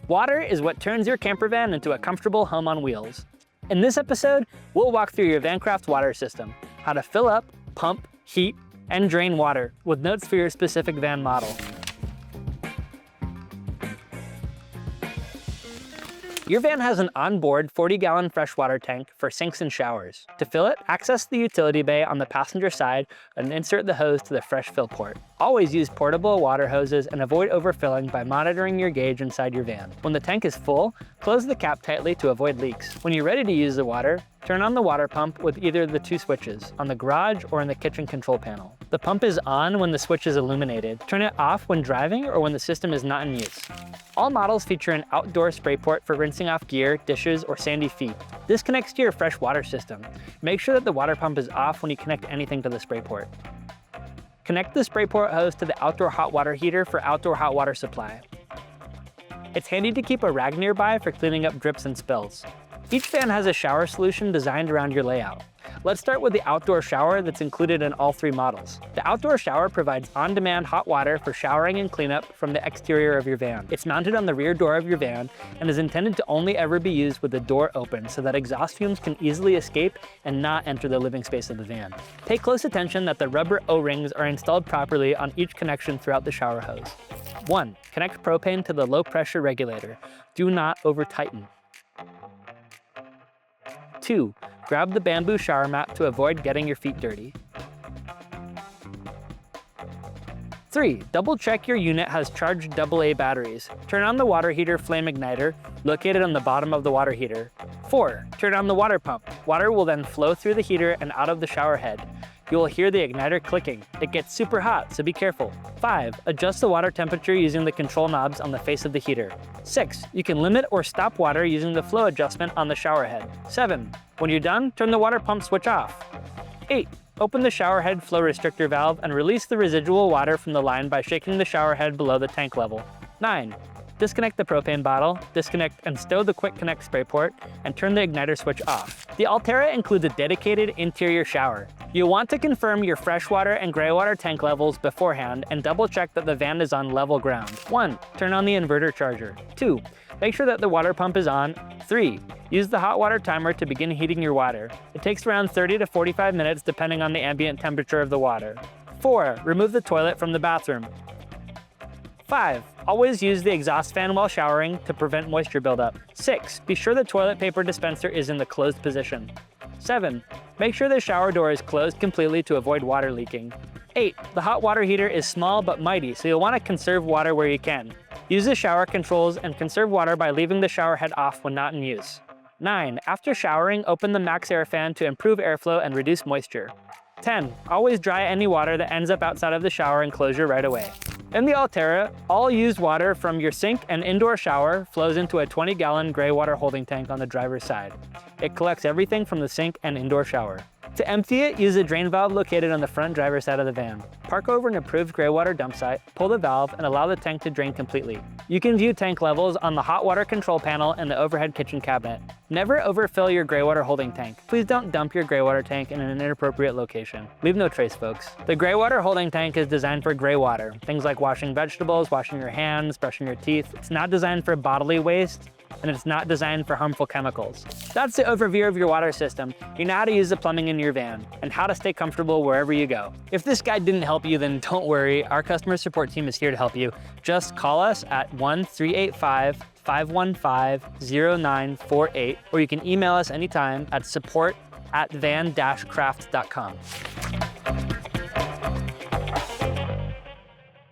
Water is what turns your camper van into a comfortable home on wheels. In this episode, we'll walk through your VanCraft water system, how to fill up, pump, heat, and drain water with notes for your specific van model. Your van has an onboard 40-gallon freshwater tank for sinks and showers. To fill it, access the utility bay on the passenger side and insert the hose to the fresh fill port. Always use portable water hoses and avoid overfilling by monitoring your gauge inside your van. When the tank is full, close the cap tightly to avoid leaks. When you're ready to use the water, turn on the water pump with either of the two switches, on the garage or in the kitchen control panel. The pump is on when the switch is illuminated. Turn it off when driving or when the system is not in use. All models feature an outdoor spray port for rinsing off gear, dishes, or sandy feet. This connects to your fresh water system. Make sure that the water pump is off when you connect anything to the spray port. Connect the spray port hose to the outdoor hot water heater for outdoor hot water supply. It's handy to keep a rag nearby for cleaning up drips and spills. Each van has a shower solution designed around your layout. Let's start with the outdoor shower that's included in all three models. The outdoor shower provides on-demand hot water for showering and cleanup from the exterior of your van. It's mounted on the rear door of your van and is intended to only ever be used with the door open so that exhaust fumes can easily escape and not enter the living space of the van. Pay close attention that the rubber O-rings are installed properly on each connection throughout the shower hose. 1. Connect propane to the low-pressure regulator. Do not over-tighten. 2. Grab the bamboo shower mat to avoid getting your feet dirty. 3. Double check your unit has charged AA batteries. Turn on the water heater flame igniter, located on the bottom of the water heater. 4. Turn on the water pump. Water will then flow through the heater and out of the shower head. You will hear the igniter clicking. It gets super hot, so be careful. 5. Adjust the water temperature using the control knobs on the face of the heater. 6. You can limit or stop water using the flow adjustment on the shower head. 7. When you're done, turn the water pump switch off. 8. Open the shower head flow restrictor valve and release the residual water from the line by shaking the shower head below the tank level. 9. Disconnect the propane bottle, disconnect and stow the quick connect spray port, and turn the igniter switch off. The Altera includes a dedicated interior shower. You'll want to confirm your freshwater and graywater tank levels beforehand and double check that the van is on level ground. 1. Turn on the inverter charger. 2. Make sure that the water pump is on. 3. Use the hot water timer to begin heating your water. It takes around 30 to 45 minutes depending on the ambient temperature of the water. 4. Remove the toilet from the bathroom. 5. Always use the exhaust fan while showering to prevent moisture buildup. 6. Be sure the toilet paper dispenser is in the closed position. 7. Make sure the shower door is closed completely to avoid water leaking. 8. The hot water heater is small but mighty, so you'll want to conserve water where you can. Use the shower controls and conserve water by leaving the shower head off when not in use. 9. After showering, open the max air fan to improve airflow and reduce moisture. 10. Always dry any water that ends up outside of the shower enclosure right away. In the Altera, all used water from your sink and indoor shower flows into a 20-gallon gray water holding tank on the driver's side. It collects everything from the sink and indoor shower. To empty it, use a drain valve located on the front driver's side of the van. Park over an approved gray water dump site, pull the valve, and allow the tank to drain completely. You can view tank levels on the hot water control panel and the overhead kitchen cabinet. Never overfill your gray water holding tank. Please don't dump your gray water tank in an inappropriate location. Leave no trace, folks. The gray water holding tank is designed for gray water. Things like washing vegetables, washing your hands, brushing your teeth. It's not designed for bodily waste, and it's not designed for harmful chemicals. That's the overview of your water system. You know how to use the plumbing in your van and how to stay comfortable wherever you go. If this guide didn't help you, then don't worry. Our customer support team is here to help you. Just call us at 1-385-515-0948, or you can email us anytime at support@van-craft.com.